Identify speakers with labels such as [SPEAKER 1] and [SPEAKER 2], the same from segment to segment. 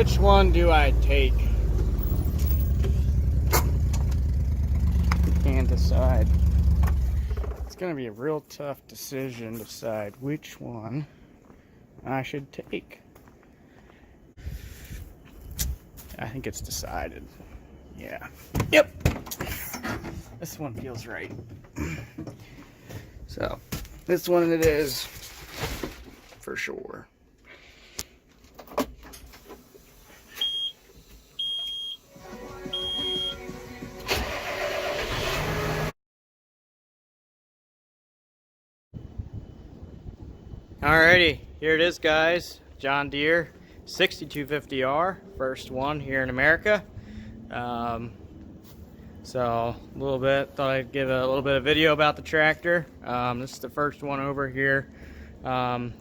[SPEAKER 1] Which one do I take? Can't decide. It's gonna be a real tough decision to decide which one I should take. I think it's decided. Yeah. Yep. This one feels right. So, this one it is for sure. Alrighty, here it is, guys. John Deere 6250R, first one here in America. So a little bit, thought I'd give a little bit of video about the tractor. This is the first one over here,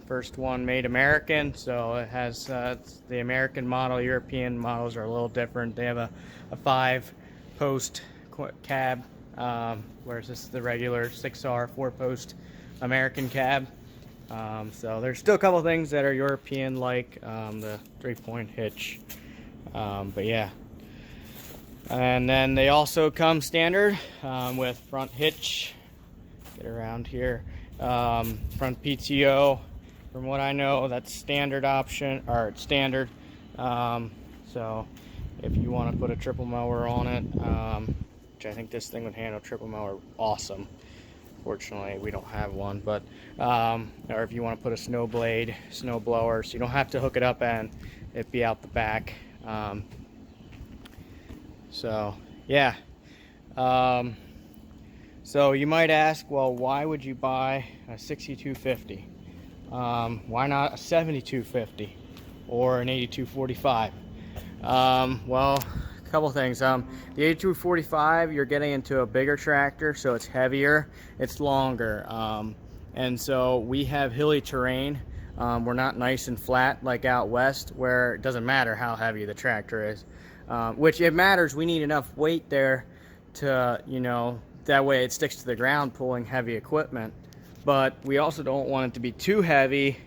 [SPEAKER 1] first one made American. So it has it's the American model. European models are a little different. They have a 5-post cab, whereas this is the regular 6R 4-post American cab. So there's still a couple things that are European, like the 3-point hitch, but yeah. And then they also come standard with front hitch. Get around here, front PTO. From what I know, that's standard option, or it's standard. So if you want to put a triple mower on it, which I think this thing would handle triple mower awesome. Fortunately, we don't have one, but or if you want to put a snow blade, snow blower, so you don't have to hook it up and it be out the back. So yeah. So you might ask, well, why would you buy a 6250? Why not a 7250 or an 8245? Well, a couple things. The 8245, you're getting into a bigger tractor, so it's heavier, it's longer, and so we have hilly terrain. We're not nice and flat like out west, where it doesn't matter how heavy the tractor is, which it matters. We need enough weight there to, you know, that way it sticks to the ground pulling heavy equipment, but we also don't want it to be too heavy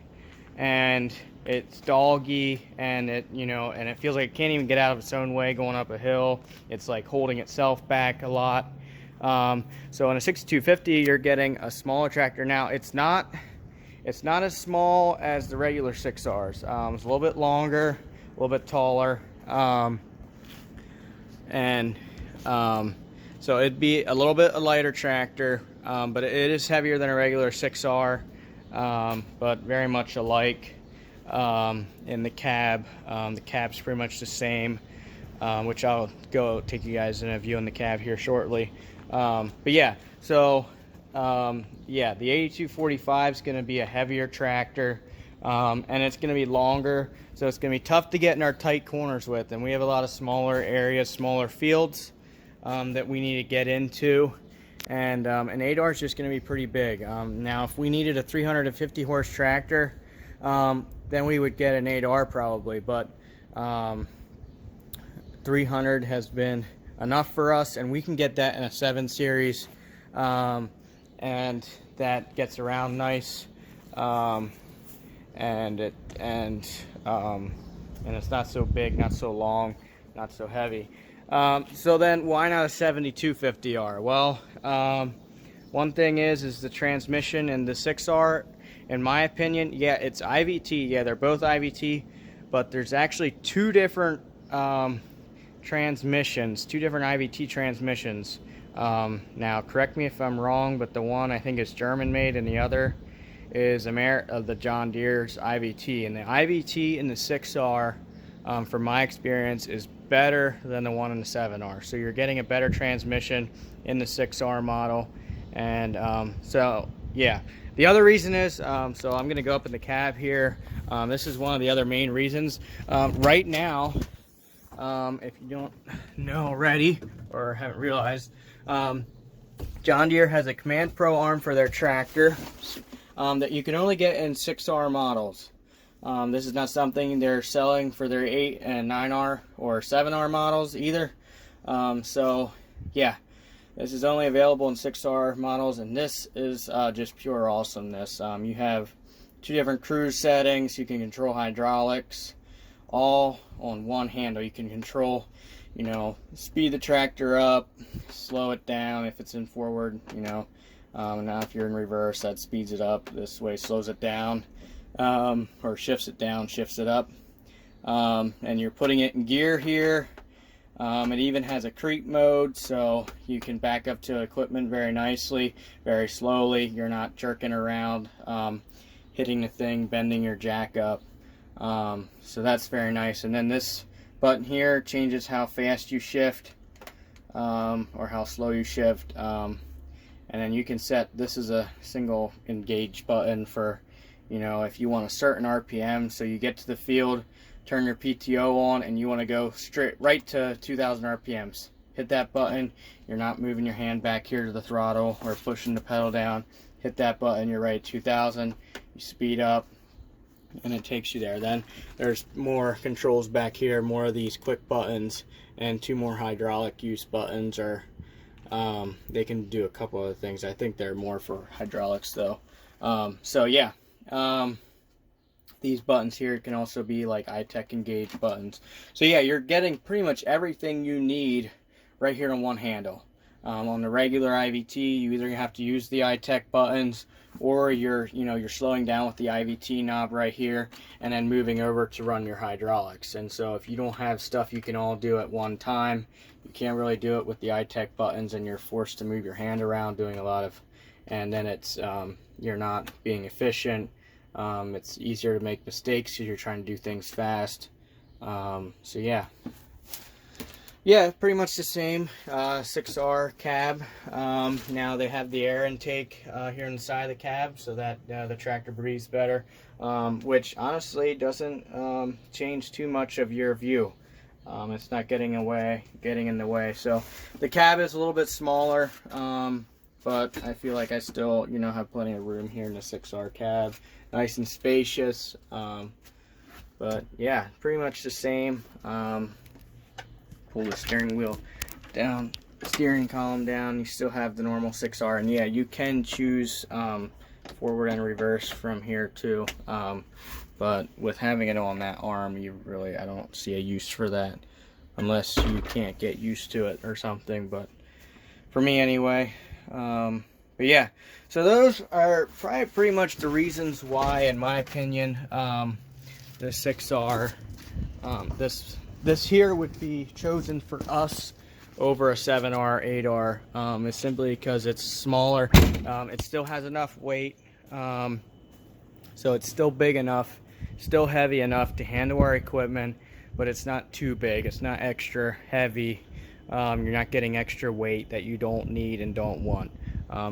[SPEAKER 1] and it's doggy, and it, you know, and it feels like it can't even get out of its own way going up a hill. It's like holding itself back a lot. So in a 6250, you're getting a smaller tractor. Now it's not as small as the regular 6Rs. It's a little bit longer, a little bit taller, so it'd be a little bit a lighter tractor, but it is heavier than a regular 6R, but very much alike. In the cab, the cab's pretty much the same, which I'll go take you guys in a view in the cab here shortly. But yeah, so yeah, the 8245 is going to be a heavier tractor, and it's going to be longer, so it's going to be tough to get in our tight corners with, and we have a lot of smaller areas, smaller fields that we need to get into, and an 8R is just going to be pretty big. Now if we needed a 350 horse tractor, then we would get an 8R probably, but 300 has been enough for us, and we can get that in a 7 series, and that gets around nice, and it's not so big, not so long, not so heavy. So then why not a 7250R? Well, one thing is the transmission in the 6R. In my opinion, yeah, it's IVT. Yeah, they're both IVT, but there's actually two different transmissions, two different IVT transmissions. Now, correct me if I'm wrong, but the one I think is German made, and the other is the John Deere's IVT. And the IVT in the 6R, from my experience, is better than the one in the 7R. So you're getting a better transmission in the 6R model, and so yeah. The other reason is, so I'm going to go up in the cab here. This is one of the other main reasons. Right now, if you don't know already or haven't realized, John Deere has a Command Pro arm for their tractor that you can only get in 6R models. This is not something they're selling for their 8 and 9R or 7R models either. So yeah. This is only available in 6R models, and this is just pure awesomeness. You have two different cruise settings. You can control hydraulics, all on one handle. You can control, you know, speed the tractor up, slow it down if it's in forward, you know. Now if you're in reverse, that speeds it up. This way slows it down, or shifts it down, shifts it up. And you're putting it in gear here. It even has a creep mode, so you can back up to equipment very nicely, very slowly. You're not jerking around, hitting the thing, bending your jack up. So that's very nice. And then this button here changes how fast you shift, or how slow you shift. And then you can set, this is a single engage button for, you know, if you want a certain RPM. So you get to the field, turn your PTO on, and you want to go straight right to 2000 RPMs. Hit that button. You're not moving your hand back here to the throttle or pushing the pedal down. Hit that button, you're right at 2000. You speed up, and it takes you there. Then there's more controls back here, more of these quick buttons, and 2 more hydraulic use buttons, or they can do a couple other things. I think they're more for hydraulics though. So yeah, these buttons here can also be like iTech Engage buttons. So yeah, you're getting pretty much everything you need right here on one handle. On the regular IVT, you either have to use the iTech buttons, or you're slowing down with the IVT knob right here, and then moving over to run your hydraulics. And so if you don't have stuff you can all do at one time, you can't really do it with the iTech buttons, and you're forced to move your hand around doing a lot of, and then it's you're not being efficient. It's easier to make mistakes because you're trying to do things fast. So yeah, pretty much the same 6R cab. Now they have the air intake here on the side of the cab, so that the tractor breathes better, which honestly doesn't change too much of your view. It's not getting in the way. So the cab is a little bit smaller, but I feel like I still, you know, have plenty of room here in the 6R cab. Nice and spacious. But yeah, pretty much the same. Pull the steering wheel down, steering column down, you still have the normal 6R. And yeah, you can choose forward and reverse from here too. But with having it on that arm, I don't see a use for that, unless you can't get used to it or something. But for me anyway. But yeah, so those are probably pretty much the reasons why, in my opinion, the 6R, this here would be chosen for us over a 7R, 8R. It's simply because it's smaller. It still has enough weight, so it's still big enough, still heavy enough to handle our equipment, but it's not too big. It's not extra heavy. You're not getting extra weight that you don't need and don't want.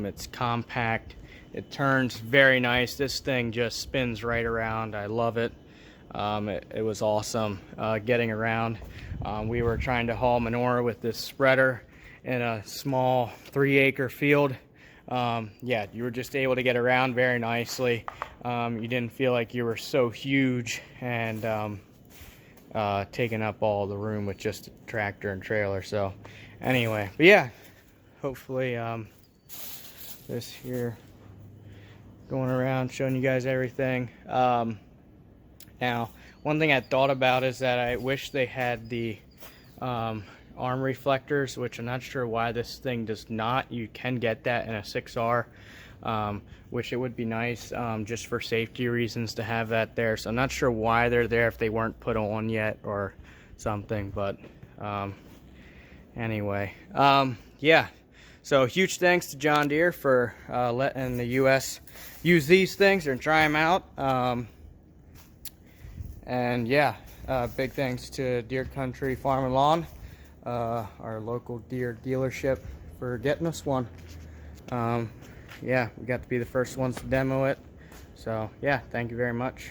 [SPEAKER 1] It's compact. It turns very nice. This thing just spins right around. I love it. It was awesome getting around. We were trying to haul manure with this spreader in a small 3-acre field. Yeah, you were just able to get around very nicely. You didn't feel like you were so huge and taking up all the room with just a tractor and trailer. So anyway, but yeah, hopefully this here going around showing you guys everything. Now, one thing I thought about is that I wish they had the arm reflectors, which I'm not sure why this thing does not. You can get that in a 6R, which it would be nice just for safety reasons to have that there. So I'm not sure why they're there, if they weren't put on yet or something. But anyway, yeah. So huge thanks to John Deere for letting the U.S. use these things and try them out. And yeah, big thanks to Deere Country Farm and Lawn, our local Deere dealership, for getting us one. Yeah, we got to be the first ones to demo it. So yeah, thank you very much.